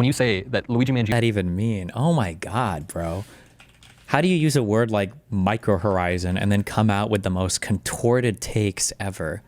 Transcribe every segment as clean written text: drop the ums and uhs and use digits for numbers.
when you say that Luigi Mangini... That even mean? Oh my God, bro. How do you use a word like micro horizon and then come out with the most contorted takes ever?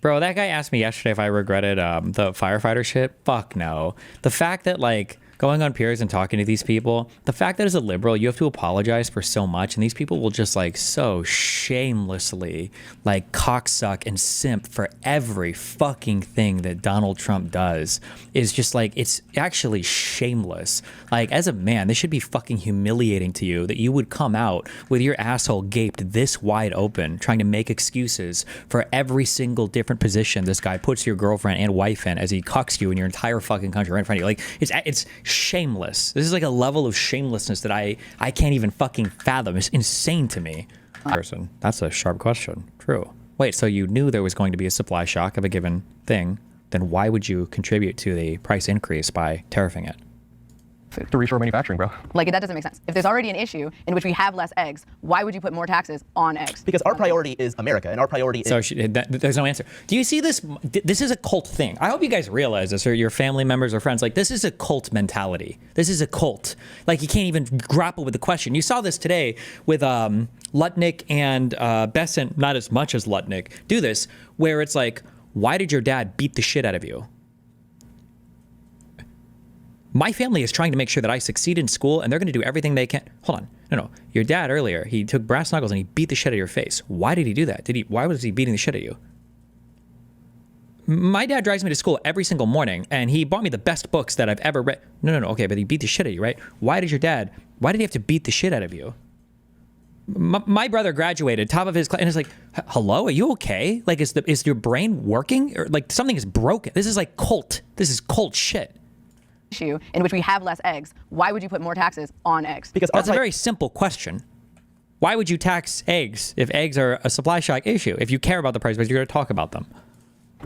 Bro, that guy asked me yesterday if I regretted the firefighter shit. Fuck no. The fact that, like, going on peers and talking to these people, the fact that as a liberal, you have to apologize for so much, and these people will just, like, so shamelessly, like, cocksuck and simp for every fucking thing that Donald Trump does is just, like, it's actually shameless. Like, as a man, this should be fucking humiliating to you that you would come out with your asshole gaped this wide open, trying to make excuses for every single different position this guy puts your girlfriend and wife in as he cucks you in your entire fucking country right in front of you. Like, it's shameless. This is like a level of shamelessness that I can't even fucking fathom. It's insane to me. Person, that's a sharp question. True. Wait, so you knew there was going to be a supply shock of a given thing, then why would you contribute to the price increase by tariffing it? To reshore manufacturing, bro. Like, that doesn't make sense. If there's already an issue in which we have less eggs, why would you put more taxes on eggs? Because our priority is America, and our priority is... So there's no answer. Do you see this? This is a cult thing. I hope you guys realize this, or your family members or friends. Like, this is a cult mentality. This is a cult. Like, you can't even grapple with the question. You saw this today with Lutnick and Besant, not as much as Lutnick, do this, where it's like, why did your dad beat the shit out of you? My family is trying to make sure that I succeed in school, and they're going to do everything they can. Hold on. No. Your dad earlier, he took brass knuckles and he beat the shit out of your face. Why did he do that? Why was he beating the shit out of you? My dad drives me to school every single morning, and he bought me the best books that I've ever read. No. Okay, but he beat the shit out of you, right? Why did he have to beat the shit out of you? My brother graduated, top of his class, and it's like, hello, are you okay? Like, is your brain working? Or like something is broken? This is like cult. This is cult shit. Issue in which we have less eggs, why would you put more taxes on eggs? Because that's a very simple question. Why would you tax eggs if eggs are a supply shock issue? If you care about the price, but you're going to talk about them.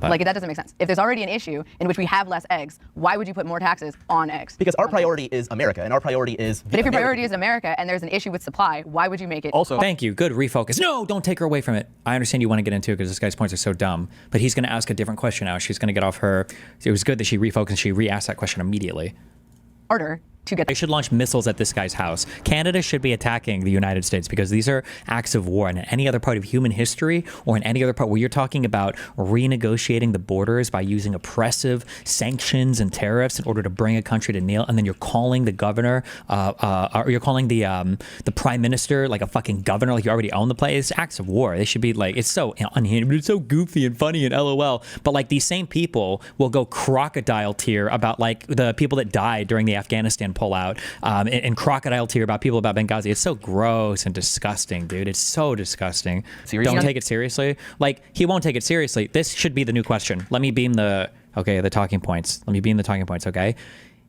But like, that doesn't make sense. If there's already an issue in which we have less eggs, why would you put more taxes on eggs? Because our priority is America, and our priority is... But if your priority is America and there's an issue with supply, why would you make it... Also, thank you. Good refocus. No, don't take her away from it. I understand you want to get into it because this guy's points are so dumb, but he's going to ask a different question now. She's going to get off her... It was good that she refocused and she re-asked that question immediately. Harder to get... They should launch missiles at this guy's house. Canada should be attacking the United States because these are acts of war. And in any other part of human history or in any other part where you're talking about renegotiating the borders by using oppressive sanctions and tariffs in order to bring a country to kneel, and then you're calling the governor, or you're calling the prime minister like a fucking governor, like you already own the place. It's acts of war. They should be like, it's so unhinged, but it's so goofy and funny and LOL. But like these same people will go crocodile tear about like the people that died during the Afghanistan pullout, and crocodile tear about people about Benghazi. It's so gross and disgusting, dude. It's so disgusting. Seriously? Don't take it seriously. Like, he won't take it seriously. This should be the new question. Let me beam the talking points. Let me beam the talking points, okay?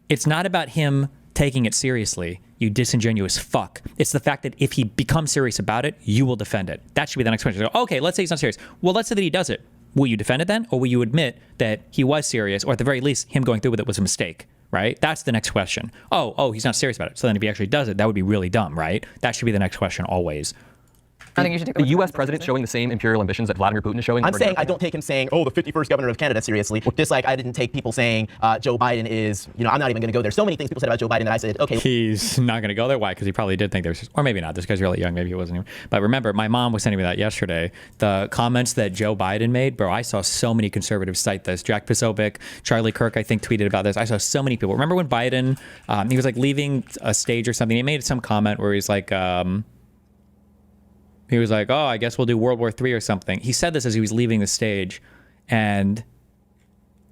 It's not about him taking it seriously, you disingenuous fuck. It's the fact that if he becomes serious about it, you will defend it. That should be the next question. Okay, let's say he's not serious. Well, let's say that he does it. Will you defend it then? Or will you admit that he was serious, or at the very least, him going through with it was a mistake? Right? That's the next question. Oh, he's not serious about it. So then if he actually does it, that would be really dumb, right? That should be the next question always. I think you should take the U.S. president showing the same imperial ambitions that Vladimir Putin is showing. I'm saying I don't take him saying, oh, the 51st governor of Canada seriously. Just like I didn't take people saying Joe Biden is, I'm not even going to go there. So many things people said about Joe Biden that I said, okay. He's not going to go there. Why? Because he probably did think there's, or maybe not. This guy's really young. Maybe he wasn't even. But remember, my mom was sending me that yesterday. The comments that Joe Biden made, bro, I saw so many conservatives cite this. Jack Posobiec, Charlie Kirk, I think, tweeted about this. I saw so many people. Remember when Biden, he was like leaving a stage or something. He made some comment where he's like, oh, I guess we'll do World War III or something. He said this as he was leaving the stage, and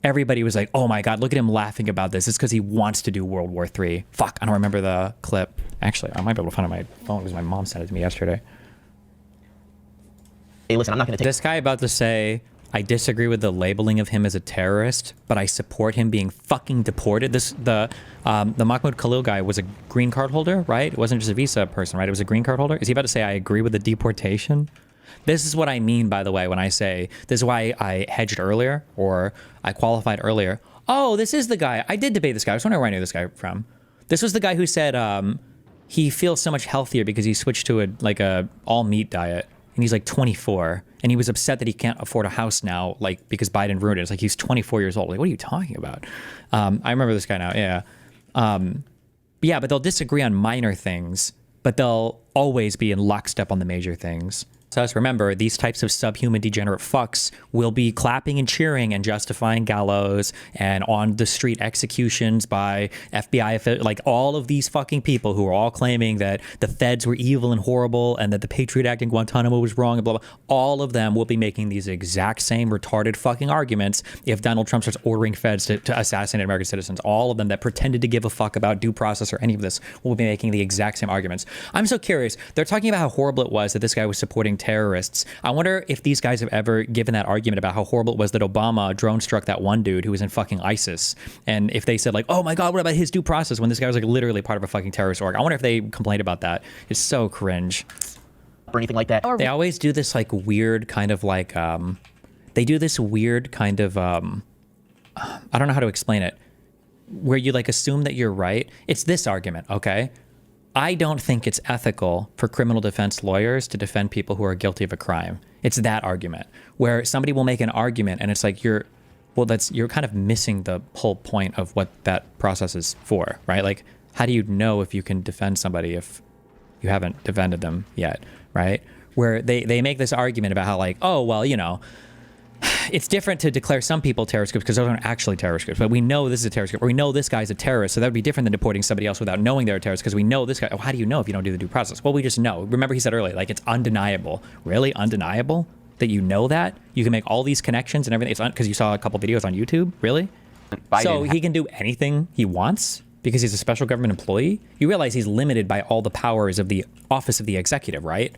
everybody was like, oh my God, look at him laughing about this. It's because he wants to do World War III. Fuck, I don't remember the clip. Actually, I might be able to find it on my phone because my mom sent it to me yesterday. Hey, listen, I'm not going to take... This guy about to say, I disagree with the labeling of him as a terrorist, but I support him being fucking deported. The Mahmoud Khalil guy was a green card holder, right? It wasn't just a visa person, right? It was a green card holder. Is he about to say, I agree with the deportation? This is what I mean, by the way, when I say, this is why I hedged earlier, or I qualified earlier. Oh, this is the guy. I did debate this guy. I was wondering where I knew this guy from. This was the guy who said he feels so much healthier because he switched to a all meat diet. and he's like 24, and he was upset that he can't afford a house now, like because Biden ruined it. It's like he's 24 years old. Like, what are you talking about? I remember this guy now. Yeah. Yeah, but they'll disagree on minor things, but they'll always be in lockstep on the major things. So remember, these types of subhuman degenerate fucks will be clapping and cheering and justifying gallows and on the street executions by FBI, like all of these fucking people who are all claiming that the feds were evil and horrible and that the Patriot Act in Guantanamo was wrong and blah, blah. All of them will be making these exact same retarded fucking arguments if Donald Trump starts ordering feds to assassinate American citizens. All of them that pretended to give a fuck about due process or any of this will be making the exact same arguments. I'm so curious. They're talking about how horrible it was that this guy was supporting terrorists. I wonder if these guys have ever given that argument about how horrible it was that Obama drone struck that one dude who was in fucking ISIS. And if they said like, oh my God, what about his due process when this guy was like literally part of a fucking terrorist org? I wonder if they complained about that. It's so cringe. Or anything like that. They always do this like weird kind of like, they do this weird kind of, I don't know how to explain it, where you like assume that you're right. It's this argument, okay? I don't think it's ethical for criminal defense lawyers to defend people who are guilty of a crime. It's that argument where somebody will make an argument and it's like you're kind of missing the whole point of what that process is for, right? Like, how do you know if you can defend somebody if you haven't defended them yet, right? Where they make this argument about how like, oh, well, you know, it's different to declare some people terrorist groups because those aren't actually terrorist groups, but we know this is a terrorist group, or we know this guy's a terrorist, so that would be different than deporting somebody else without knowing they're a terrorist because we know this guy. Oh, how do you know if you don't do the due process? Well, we just know. Remember he said earlier, like it's undeniable. Really? Undeniable? That you know that? You can make all these connections and everything. It's because you saw a couple videos on YouTube? Really? So he can do anything he wants because he's a special government employee? You realize he's limited by all the powers of the office of the executive, right?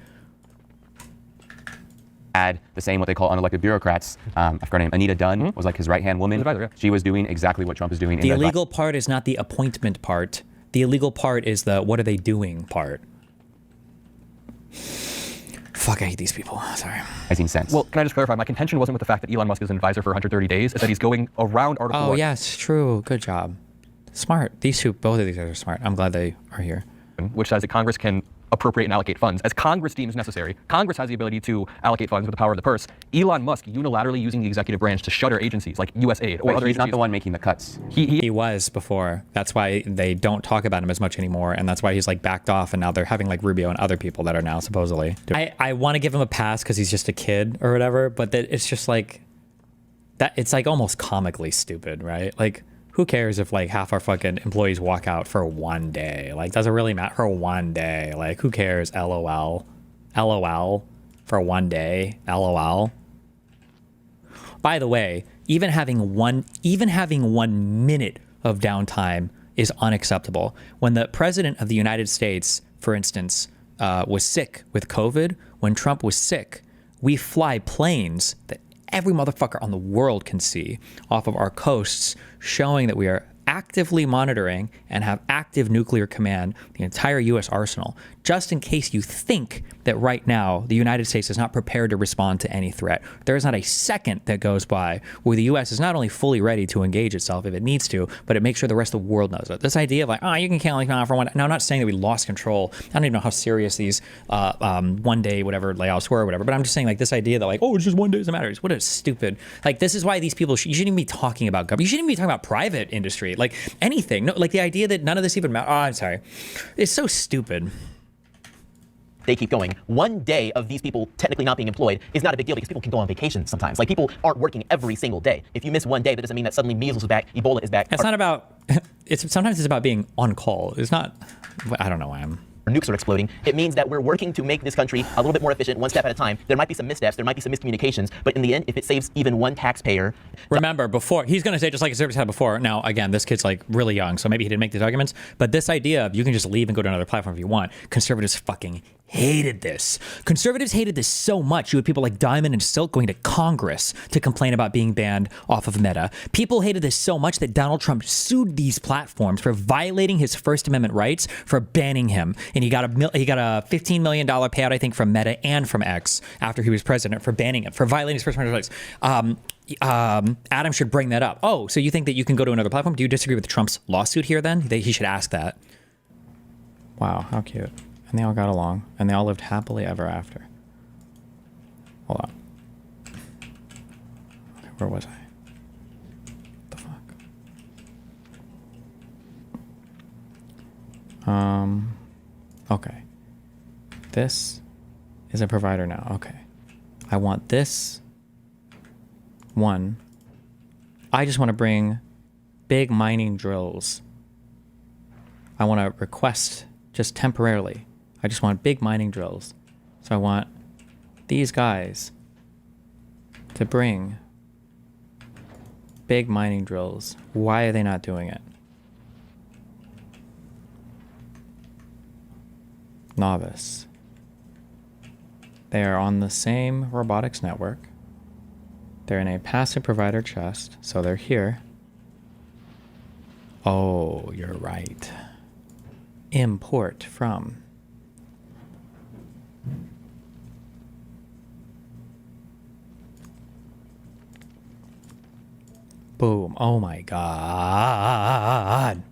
Had the same what they call unelected bureaucrats. I forgot her name. Anita Dunn was like his right-hand woman. Advisor, yeah. She was doing exactly what Trump is doing. The illegal part is not the appointment part. The illegal part is the what are they doing part. Fuck, I hate these people. Sorry. Has seen sense. Well, can I just clarify? My contention wasn't with the fact that Elon Musk is an advisor for 130 days. It's that he's going around Article 1. Oh, yes, true. Good job. Smart. These two, both of these guys are smart. I'm glad they are here. Which says that Congress can appropriate and allocate funds as Congress deems necessary. Congress has the ability to allocate funds with the power of the purse. Elon Musk unilaterally using the executive branch to shutter agencies like USAID or other he's agencies. not the one making the cuts. He was before. That's why they don't talk about him as much anymore, and that's why he's like backed off, and now they're having like Rubio and other people that are now supposedly doing. I want to give him a pass because he's just a kid or whatever, but that it's just like that. It's like almost comically stupid, right? Like, who cares if like half our fucking employees walk out for one day? Like, does it really matter for one day? Like, who cares? LOL. LOL for one day. LOL. By the way, even having 1 minute of downtime is unacceptable. When the president of the United States, for instance, was sick with COVID, when Trump was sick, we fly planes that every motherfucker on the world can see off of our coasts, showing that we are actively monitoring and have active nuclear command the entire U.S. arsenal, just in case you think that right now the United States is not prepared to respond to any threat. There is not a second that goes by where the U.S. is not only fully ready to engage itself if it needs to, but it makes sure the rest of the world knows it. This idea of like, oh, you can count like for one. Now, I'm not saying that we lost control. I don't even know how serious these one day whatever layoffs were or whatever, but I'm just saying like this idea that like, oh, it's just one day doesn't matter. What a stupid, like this is why these people, you shouldn't even be talking about government. You shouldn't even be talking about private industry, like anything. No, like the idea that none of this even matters. Oh, I'm sorry. It's so stupid. They keep going. One day of these people technically not being employed is not a big deal because people can go on vacation sometimes. Like, people aren't working every single day. If you miss one day, that doesn't mean that suddenly measles is back, Ebola is back. It's not about, sometimes it's about being on call. It's not, I don't know why I'm. Nukes are exploding. It means that we're working to make this country a little bit more efficient, one step at a time. There might be some missteps, there might be some miscommunications, but in the end, if it saves even one taxpayer. Remember, before, he's going to say just like a service had before. Now, again, this kid's like really young, so maybe he didn't make these arguments, but this idea of you can just leave and go to another platform if you want, conservatives fucking hated this. Conservatives hated this so much. You had people like Diamond and Silk going to Congress to complain about being banned off of Meta. People hated this so much that Donald Trump sued these platforms for violating his First Amendment rights for banning him. And he got a $15 million payout, I think, from Meta and from X after he was president for banning it, for violating his First Amendment rights. Adam should bring that up. Oh, so you think that you can go to another platform? Do you disagree with Trump's lawsuit here then? He should ask that. Wow, how cute. And they all got along, and they all lived happily ever after. Hold on. Okay, where was I? What the fuck? Okay. This is a provider now. Okay. I want this one. I just want to bring big mining drills. I want to request just temporarily. I just want big mining drills. So I want these guys to bring big mining drills. Why are they not doing it? Novice. They are on the same robotics network. They're in a passive provider chest, so they're here. Oh, you're right. Import from. Boom. Oh my God.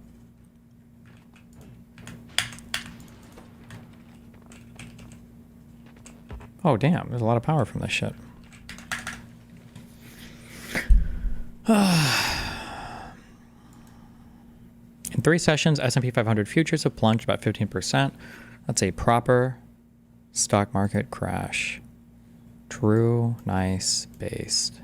Oh, damn. There's a lot of power from this shit. In 3 sessions, S&P 500 futures have plunged about 15%. That's a proper stock market crash. True, nice, based.